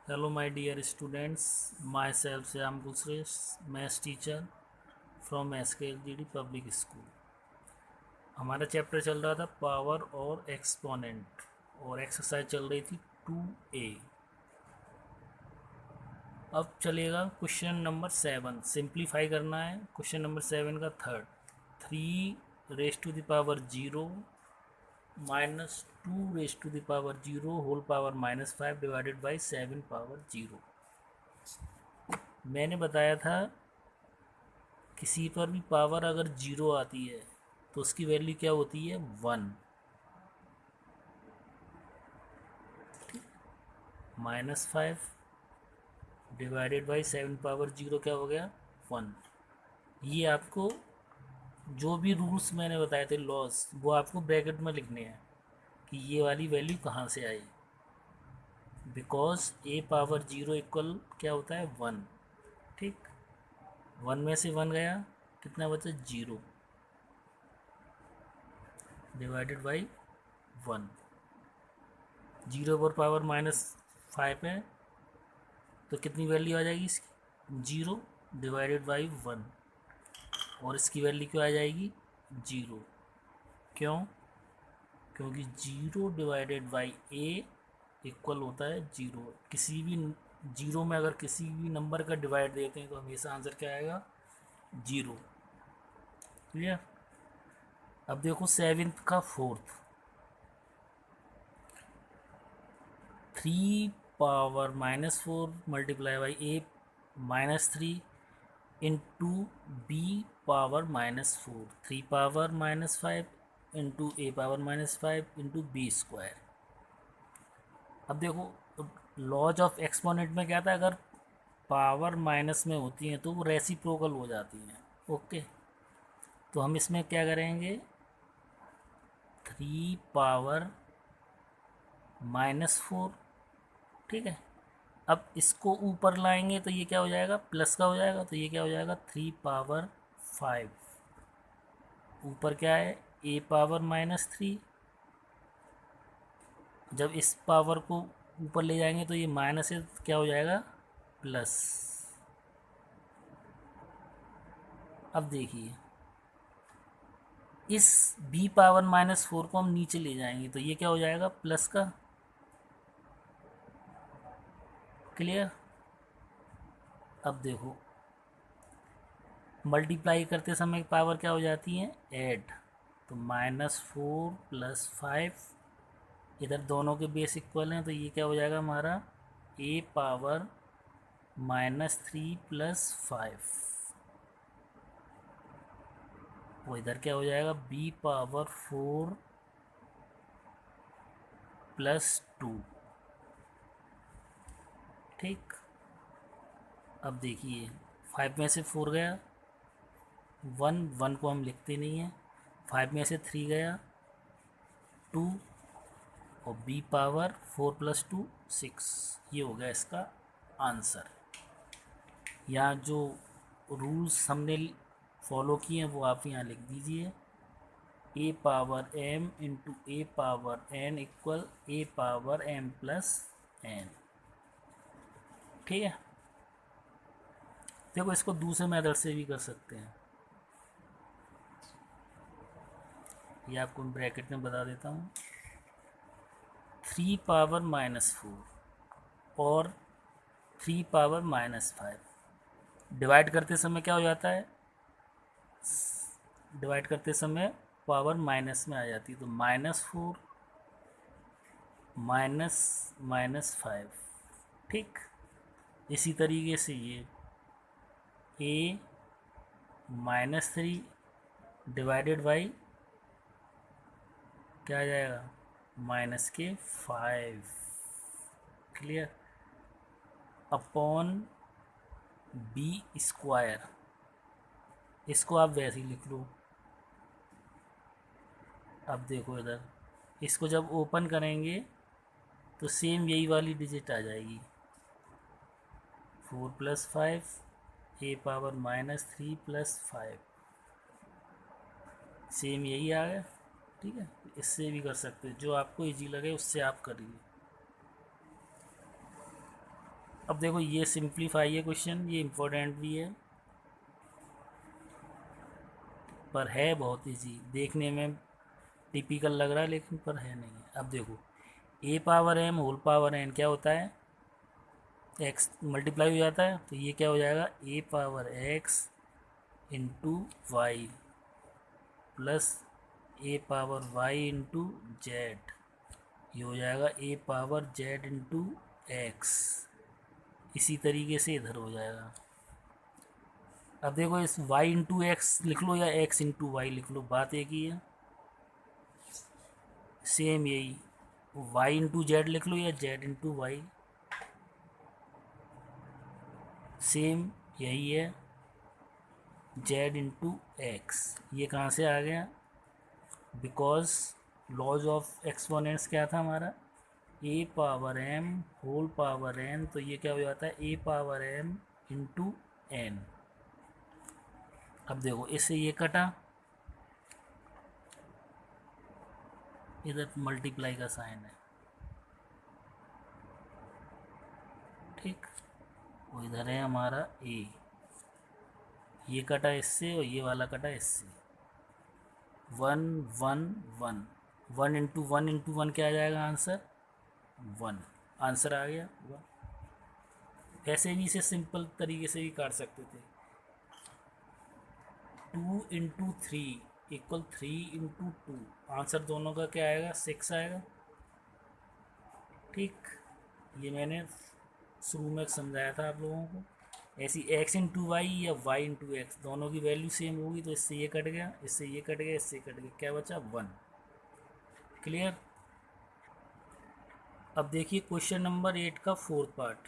Hello my dear students, myself Shyam Gulshrestha, maths teacher from SKLGD Public School। हमारा chapter चल रहा था power और एक्सपोनेंट और एक्सरसाइज चल रही थी 2A। अब चलेगा क्वेश्चन नंबर 7, सिंप्लीफाई करना है। क्वेश्चन नंबर 7 का third, 3 raised to the power 0 -2 raised to the power 0 whole power -5 divided by 7 power 0। मैंने बताया था किसी पर भी पावर अगर 0 आती है तो उसकी वैल्यू क्या होती है, 1। -5 डिवाइडेड बाई 7 पावर 0 क्या हो गया, 1। ये आपको जो भी रूल्स मैंने बताए थे, लॉस, वो आपको ब्रैकेट में लिखने हैं कि ये वाली वैल्यू कहाँ से आई। बिकॉज a पावर 0 इक्वल क्या होता है, 1। ठीक, 1 में से 1 गया, कितना बचा, 0 डिवाइडेड बाई 1। 0 पर पावर -5 है तो कितनी वैल्यू आ जाएगी इसकी, 0 डिवाइडेड बाई 1। और इसकी वैल्यू क्या आ जाएगी, 0। क्यों, क्योंकि 0 डिवाइडेड बाई a इक्वल होता है 0। किसी भी 0 में अगर किसी भी नंबर का डिवाइड देते हैं तो हमेशा आंसर क्या आएगा, 0। क्लियर। अब देखो 7th का fourth, 3 power -4 multiply by a -3 into b power -4, 3 power -5 into a power -5 into B square. अब देखो लॉज ऑफ एक्सपोनेंट में क्या था, अगर पावर माइनस में होती हैं तो वो रेसिप्रोकल हो जाती हैं। ओके, तो हम इसमें क्या करेंगे, 3 पावर -4, ठीक है। अब इसको ऊपर लाएंगे तो ये क्या हो जाएगा, प्लस का हो जाएगा, तो ये क्या हो जाएगा, 3 पावर 5। ऊपर क्या है, a पावर -3। जब इस पावर को ऊपर ले जाएंगे तो ये माइनस है, तो क्या हो जाएगा, प्लस। अब देखिए इस b पावर -4 को हम नीचे ले जाएंगे तो ये क्या हो जाएगा, प्लस का। क्लियर। अब देखो मल्टीप्लाई करते समय पावर क्या हो जाती है, ऐड। तो -4 + 5, इधर दोनों के बेस इक्वल हैं तो ये क्या हो जाएगा हमारा, a पावर -3 + 5। वो इधर क्या हो जाएगा, b पावर 4 + 2। ठीक। अब देखिए 5 में से 4 गया, 1 को हम लिखते नहीं हैं। 5 में से 3 गया, 2, और b पावर 4 + 2 6। ये हो गया इसका आंसर। यहाँ जो रूल्स हमने फॉलो किए हैं वो आप यहाँ लिख दीजिए, a power m into a power n equal a power m + n। ठीक है। देखो इसको दूसरे मेथड से भी कर सकते हैं, ये आपको ब्रैकेट में बता देता हूँ। 3 पावर -4 और 3 पावर -5 डिवाइड करते समय क्या हो जाता है, डिवाइड करते समय पावर माइनस में आ जाती है, तो -4 -5। ठीक, इसी तरीके से ये a -3 डिवाइडेड बाई क्या आ जाएगा, -5। क्लियर। अपॉन b स्क्वायर, इसको आप वैसे ही लिख लो। अब देखो इधर इसको जब ओपन करेंगे तो सेम यही वाली डिजिट आ जाएगी, 4 + 5 a पावर -3 + 5, सेम यही आ गया। ठीक है, इससे भी कर सकते हैं, जो आपको इजी लगे उससे आप करिए। अब देखो ये सिंप्लीफाई है क्वेश्चन, ये इम्पोर्टेंट भी है पर है बहुत ईजी, देखने में टिपिकल लग रहा है लेकिन पर है नहीं है। अब देखो A power M whole power N क्या होता है, एक्स मल्टीप्लाई हो जाता है, तो ये क्या हो जाएगा A power X into Y plus A power Y into Z, ये हो जाएगा A power Z into X. इसी तरीके से इधर हो जाएगा। अब देखो इस y इंटू एक्स लिख लो या x इंटू वाई लिख लो, बात एक ही है, सेम यही। y इंटू जेड लिख लो या z इंटू वाई, सेम यही है, z इंटू एक्स। ये कहाँ से आ गया, बिकॉज लॉज ऑफ एक्सपोनेंट्स क्या था हमारा, A power m whole power n, तो ये क्या हो जाता है A power m into N. अब देखो इससे ये कटा, इधर मल्टीप्लाई का साइन है, ठीक, वो इधर है हमारा ए, ये कटा इससे और ये वाला कटा इससे, 1 1 1, 1 क्या आ जाएगा आंसर, 1, आंसर आ गया 1। ऐसे भी इसे सिंपल तरीके से भी काट सकते थे, 2 × 3 इक्वल 3 × 2, आंसर दोनों का क्या आएगा 6 आएगा, ठीक। ये मैंने शुरू में समझाया था आप लोगों को। ऐसी x इंटू वाई या y इंटू एक्स दोनों की वैल्यू सेम होगी, तो इससे ये कट गया, इससे ये कट गया, इससे कट गया, क्या बचा 1। क्लियर। अब देखिए क्वेश्चन नंबर 8 का fourth part,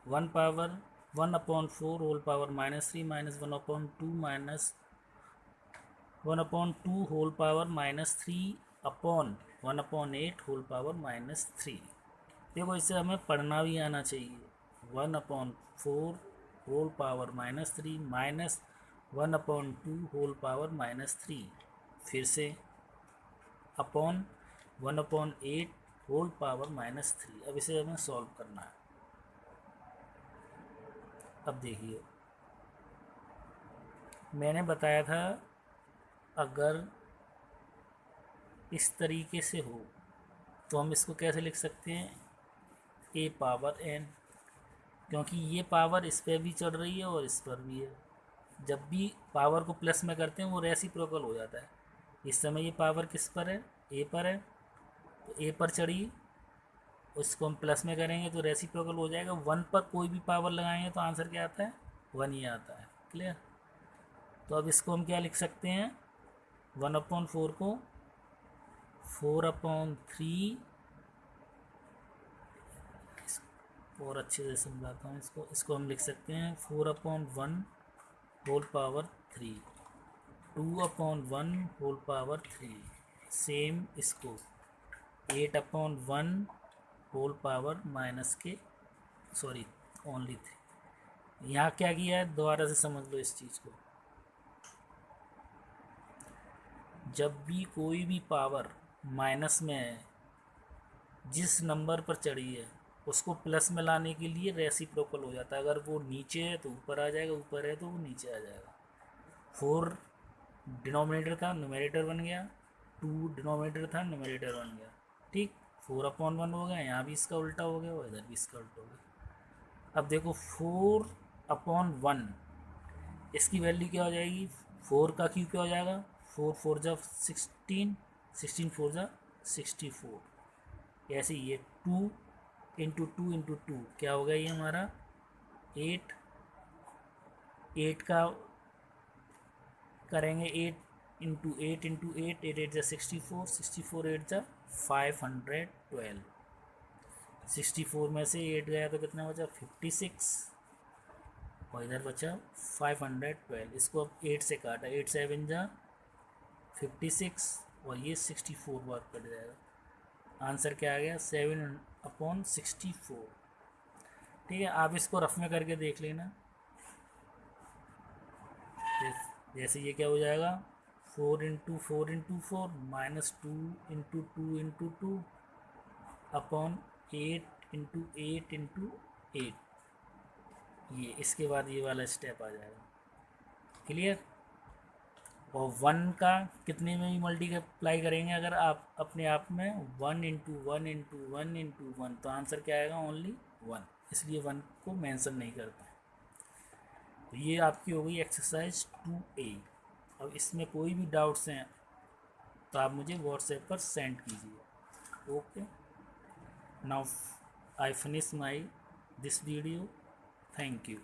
1/4 whole power -3 -1/2 1/2 whole power -3 upon 1/8 whole power -3। देखो इससे हमें पढ़ना भी आना चाहिए, 1/4 होल पावर -3 -1/2 होल पावर -3, फिर से अपॉन 1/8 होल पावर -3। अब इसे हमें सॉल्व करना है। अब देखिए मैंने बताया था अगर इस तरीके से हो तो हम इसको कैसे लिख सकते हैं, ए पावर एन, क्योंकि ये पावर इस पर भी चढ़ रही है और इस पर भी है। जब भी पावर को प्लस में करते हैं वो रेसिप्रोकल हो जाता है। इस समय ये पावर किस पर है, ए पर है, तो ए पर चढ़ी, उसको हम प्लस में करेंगे तो रेसिप्रोकल हो जाएगा। 1 पर कोई भी पावर लगाएंगे तो आंसर क्या आता है 1 ही आता है। क्लियर। तो अब इसको हम क्या लिख सकते हैं, 1/4 को 4/3, और अच्छे से समझाता हूँ इसको हम लिख सकते हैं 4/1 whole power 3, 2/1 whole power 3, same इसको 8/1 होल पावर ओनली 3। यहाँ क्या किया है दोबारा से समझ लो इस चीज़ को, जब भी कोई भी पावर माइनस में है, जिस नंबर पर चढ़ी है उसको प्लस में लाने के लिए रेसिप्रोकल हो जाता है। अगर वो नीचे है तो ऊपर आ जाएगा, ऊपर है तो वो नीचे आ जाएगा। 4 डिनोमिनेटर था, न्यूमरेटर बन गया, 2 डिनोमिनेटर था, न्यूमरेटर बन गया, ठीक। 4/1 हो गया, यहाँ भी इसका उल्टा हो गया और इधर भी इसका उल्टा हो गया। अब देखो 4/1 इसकी वैल्यू क्या हो जाएगी, 4 का क्यू क्या हो जाएगा, 4 4 जा 16, 16 4 जा 64। ऐसे ये 2 × 2 × 2 क्या होगा ये हमारा 8, 8 का करेंगे 8 × 8 × 8, 8 8 जा 64, 64 8 जा 512, 64 में से 8 गया तो कितना बचा 56, और इधर बचा 512। इसको अब 8 से काटा, 8 7 जा 56 और ये 64 बार कट जाएगा। आंसर क्या आ गया 7/64। ठीक है, आप इसको रफ में करके देख लेना। जैसे ये क्या हो जाएगा 4 × 4 × 4 -2 × 2 × 2 अपॉन 8 × 8 × 8, ये इसके बाद ये वाला स्टेप आ जाएगा। क्लियर। और 1 का कितने में भी मल्टीप्लाई करेंगे अगर आप अपने आप में, 1 × 1 × 1 × 1, तो आंसर क्या आएगा? ओनली 1, इसलिए 1 को मेंशन नहीं करते। तो ये आपकी हो गई एक्सरसाइज 2A। अब इसमें कोई भी डाउट्स हैं तो आप मुझे व्हाट्सएप पर सेंड कीजिए। Okay, now I finish my this video. Thank you.